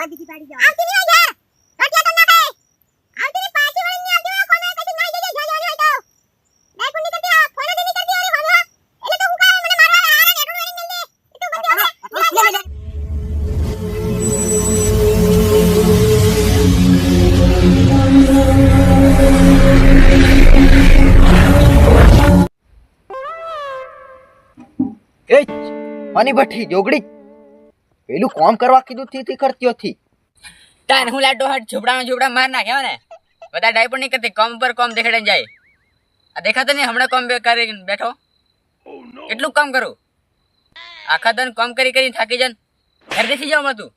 હવે બીજી પાડી જાવ આવતી નહીં છે રટિયા તો ના કહે આવતી ની પાછી વળી ની આવતી કોને કશું ના જજે જો જો તો નહીં પુની કરતી આ ફોન જ નહીં કરતી અરે હમવા એટલે તો હું કામ મને મારવા હારા નેટું વેરી મિલ દે એ તો બધી એ આની બઠી જોગડી પેલું કામ કરવા કીધું થી કરતી હતી તાન હું લાડો હટ ઝૂપડા માર નાખ્યો ને બધા ડાય પણ નહીં કરતી કોમ પર કોમ દેખાડે જાય આ દેખાતો નહીં હમણાં કોમ કરી બેઠો કેટલું કામ કરું આખા દન કામ કરી થાકી જન ઘર દેખી જાવ તું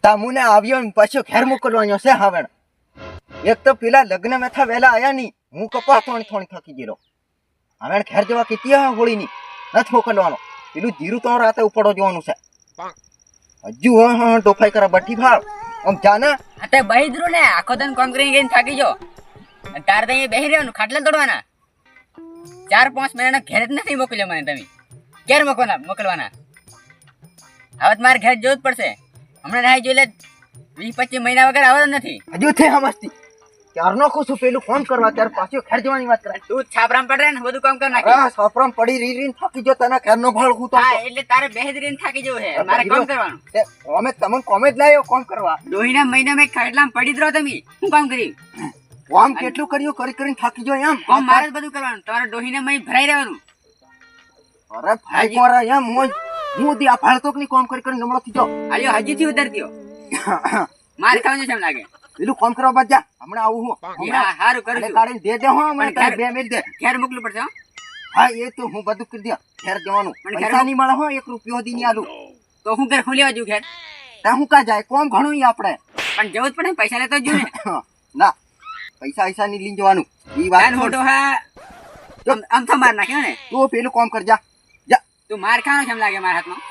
તામુને આવ્યો ને પાછો ઘેર મોકલવાનો છે હાવણ એક તો પેલા લગ્ન મેથા વેલા આયા નહીં હું કપા થોડી થકી ગયેલો હાવણ ઘેર જવા કીધી હા હોળી ની નથી મોકલવાનો પેલું જીરું તો રાતે ઉપડો જવાનું છે હજુ હા ટોફાઈ કરે બઠી ભાવ આમ જાને અત્યારે બહી દરું ને આખો દન કામ કરીને થાકી જો તારે તો અહીંયા બેસી રહેવાનું ખાટલા તોડવાના 4-5 મહિનાના ઘેર જ નથી મોકલ્યો મને તમે ક્યારે મોકલવાના હવે મારે ઘેર જવું જ પડશે હમણાં રાહ જોઈ લે 20-25 મહિના વગર આવવાનું નથી હજુ છે સમજતી ક્યારનો ખુશ છું પેલું ફોન કરવા ત્યારે પાછો ઘેર જવાની વાત કરે તું છાપરામ પડે ને બધું કામ કરી નાખી અરે છાપરામ પડી રીન થાકી જો તને ઘરનો ભાળ હું તો હા એટલે તારે બેસી રહીને થાકી જવું છે મારે કામ કરવાનું અમે તમને કોમે જ લાવ્યો કોમ કરવા ડોહીના મહિનામાં ખાટલામાં પડી જ રહો તમે શું કામ કર્યું કોમ કેટલું કર્યું કરીને થાકી જો એમ કોમ મારે જ બધું કરવાનું તમારે ડોહીના મહી ભરાઈ રહેવાનું અરે ભાઈ કોરા એમ હું દી આ ભાળતોક ની કોમ કરીને નમળો થયો આલ્યો હજીથી ઉતરતીઓ મારે ખાવાનું છે એમ લાગે પેલું કોમ કરવા બાદ જા હમણાં આવું હું હા હારું કરું છું કાઢીને દે દે હો મને તારે 2 મિનિટ દે ઘેર મોકલું પડશે હો હા એ તો હું બધું કરી દે ઘેર જવાનું પૈસા નહીં મળે હો 1 રૂપિયો દી નહીં આલું તો હું ઘર ખોલી આવજો ઘેર તા હું કા જાય કોમ ઘણું ઈ આપણે પણ જવું જ પડે પૈસા લેતો જ ને ના પૈસા ની લઈને જવાનું ઈ વાત ફોટો હા આમ તો માર નાખ્યો ને તું પેલું કોમ કર જા જા તું માર ખાવાનો કેમ લાગે મારા હાથમાં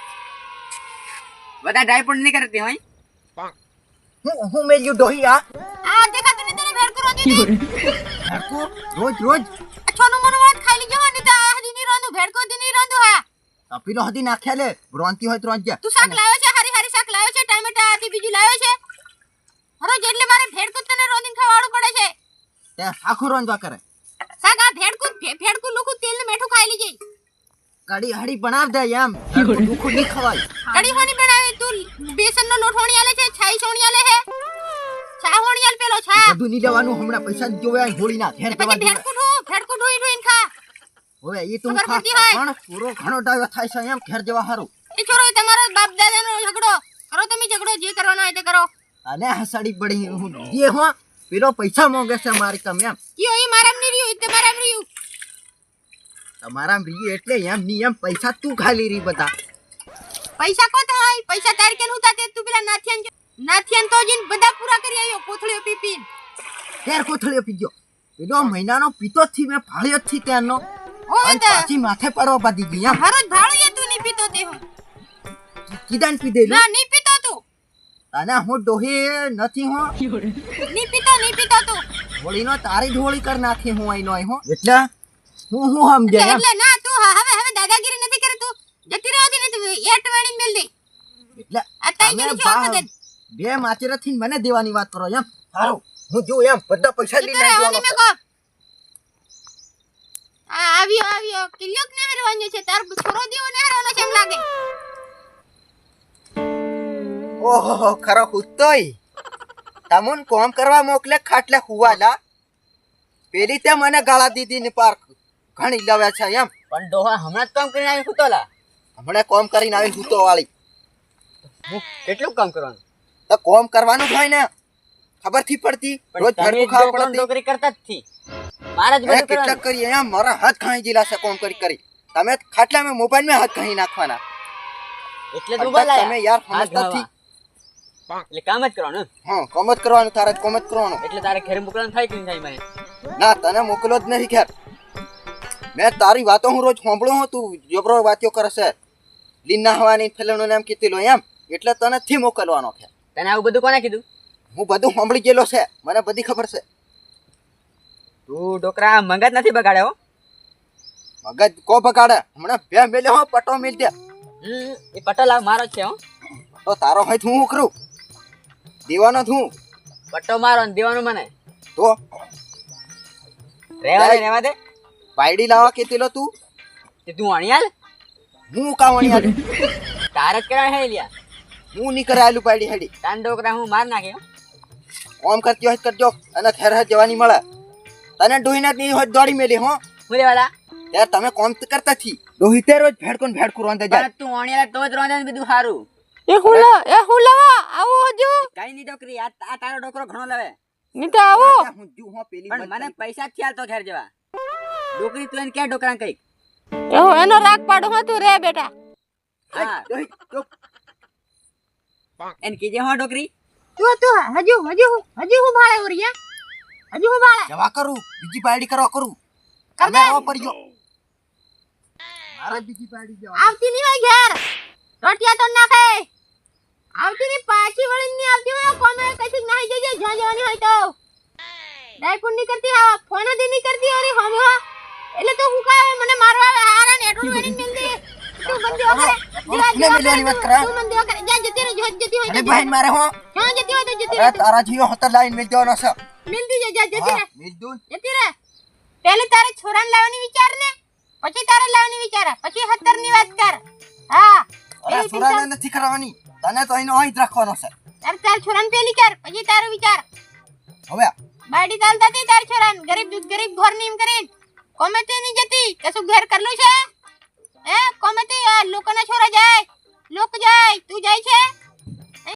બધા ડ્રાય પણ નહીં કરતી હોય હું મેલ્યું ડોહી આ દેખાતું નહીં તને ભેડ કરો દીધી હરકો રોજ છોનું મનું વાત ખાઈ લીજો ને તો આ દીની રોંદુ ભેડ કો દીની રોંદુ હા અપીલો હદી નાખ્યા લે બ્રોંતી હોય તો જા તું શાક લાવ્યો છે હારી શાક લાવ્યો છે ટામેટા આથી બીજું લાવ્યો છે હરો જેટલે મારે ભેડ કો તને રોંદીને ખવાડવું પડે છે તે આખું રોંદવા કરે શાક આ ભેડ કો લુકુ તેલ ને મેઠું ખાઈ લીજે કડી હડી બનાવ દે એમ દુખું નહીં ખવાય કડી હોની બનાવે તું બેસન નો લોટ હોણી આલે છે છાઈ સોણી આલે છે છા હોણી આલ પેલો છા બધું નહીં લેવાનું હમણાં પૈસા જોવે હોળી ના ઘેર જવા દે ભેડ કો ઢોઈ ખા હવે એ તું ખા પણ પૂરો ઘણો ડાયો થાય છે એમ ઘેર જવા હારું એ છોરો તમારો બાપ દાદાનો ઝઘડો કરો તમે ઝઘડો જે કરવાનો હોય તે કરો અને હસડી પડી હું જે હો પેલો પૈસા માંગે છે મારી તમે એમ કયો ઈ મારામ ની રહ્યું તમારામ રહ્યું તમારા રીયું એટલે એમ ની એમ પૈસા તું ખાલી રી બધા પૈસા કોત હોય પૈસા તારી કેન ઉતા તે તું પેલા નાથિયન તો જીન બધા પૂરા કરી આવ્યો કોથળીઓ પીપીન કેર કોથળીઓ પીજો પેલો મહિનાનો પીતો થી મે ફાળ્યો થી તેનો ઓય અને પાછી માથે પડવા બાદી ગઈ એમ હરોજ ભાળું એ તું ની પીતો તે હું કીદાન પી દે ના ની પીતો તું અને હું ડોહી નથી હો ની પીતો તું હોળીનો તારી ઢોળી કર નાખી હું આઈનો આઈ હો એટલે હું સમજે એમ એટલે ના તું હવે દાદાગીરી નથી કરે તું જતી રહેતી ને તું એટ વેણી મેલ દે એટલે આ તાઈ જેની જો આપે બે માચેરા થી મને દેવાની વાત કરો એમ સારું હું જો એમ બધા પૈસા લઈને આવવાનો છે આ આવ્યો કિલ્યોક ને હરવાનો છે તાર છોરો દેવો ને હરવાનો છે એમ લાગે ઓહો ખરો હુતોય તમુન કોમ કરવા મોકલે ખાટલે હુવાલા પેલી તે મને ગાળા દીધી ને પાર્ક ઘણી લાવ્યા છે એમ પણ ડોહા હમણાં જ કામ કરીને આવી ફૂટોલા હમણે કોમ કરીને આવી હુતો વાળી હું કેટલું કામ કરવાનું તો કોમ કરવાનું હોય ને ખબર થી પડતી રોજ ભરતું ખાવા પડતી નોકરી કરતા જ થી મારા જ બધું કેટલા કરવાનું કરી એમ મારા હાથ ખાઈ જીલા છે કોમ કરી તમે ખાટલા મે મોબાઈલ મે હાથ ખાઈ નાખવાના એટલે તું બોલાય તમે યાર સમજતા નથી એટલે કામ જ કરવાનું હા કોમ જ કરવાનું તારે કોમ જ કરવાનું એટલે તારે ઘરે મોકલવાનું થાય કે નહીં થાય મને ના તને મોકલો જ નહીં ખેર મેં તારી વાતો હું રોજ સાંભળું હું તું જબરો વાતો કરે છે લીના હવાની ફેલણું નામ કીધેલો એમ એટલે તને થી મોકલવાનો છે તને આવું બધું કોને કીધું હું બધું સાંભળી ગયેલો છે મને બધી ખબર છે તું ડોકરા મગજ નથી બગાડ્યો મગજ કો બગાડે હમણાં બે મેલે હો પટો મિલ દે એ પટોલા મારો જ છે હો તો તારો હોય હું કરું દેવાનો છું પટ્ટો મારો ને દેવાનું મને તો રહેવા દે પાયડી લાવવા કેતેલો તું તે તું અણિયાલ હું કાવણી આલું તારે જ કરાય હે લ્યા હું નહીં કરાયેલું પાયડી હેડી તાન ડોકરા હું માર નાખ્યો ઓમ કરતી હોય તો કરજો અને ખેર હાથ જવાની મળે તને ડોહીના જ નહીં હોય તો દોડી મેલી હો હું લેવાલા યાર તમે કોમ તો કરતા છી ડોહી તે રોજ ભેડકો રોંધે જાય પણ તું અણિયાલ તો જ રોંધે ને બધું સારું એ હું લવા આવો હજુ કઈ નહીં ડોકરી આ તારો ડોકરો ઘણો લાવે ની તો આવો હું જુ હો પેલી પણ મને પૈસા જ ખ્યાલ તો ઘેર જવા ડોકરી તું એને ક્યાં ડોકરા કઈ એવો એનો રાગ પાડો હો તું રે બેટા હા ડોહી ચૂપ એને કીજે હો ડોકરી તું હજુ હું ભાળે ઉરિયા હજુ હું ભાળે જવા કરું બીજી પાયડી કરવા કરું કર તમે દે. રહો પડજો મારે બીજી પાયડી જવા આવતી ની હોય ઘેર રોટિયા તો નાખે આવતી ની પાછી વળી ની આવતી હોય કોમે કઈક નાઈ જજે જ્યાં જવાની હોય તો ડાયપુર ની કરતી આ ફોન દી ની કરતી અરે હમ હા એટલે તો હું કાય મને મારવા આવે હારા ને એટલું વેણી મિલ દે તું બંધી વગરે ને મિલવાની વાત કરા તું બંધી વગરે જા જતી રહે જતી હોય અરે તો બહેન મારે હો ક્યાં જતી હોય તો જતી અરે રહે તારા જીવો હતર લાઈન મેલ દેવાનો છે મિલ દી જા જતી રહે મિલ દઉં જતી રહે પહેલે તારે છોરાને લાવવાની વિચાર ને પછી તારે લાવવાની વિચાર પછી 17 ની વાત કર હા અરે સુરાને નથી કરવાની તને તો અહીંનો અહીં જ રાખવાનો છે તાર છોરાને પેલી કર પછી તારો વિચાર હવે બાડી ચાલતા હતી તાર છોરાને ગરીબ ઘર નીમ કરીને કોમે તે ની જતી કશું ઘર કરલું છે હે કોમે તે આ લોકોના છોરા જાય લોક જાય તું જાય છે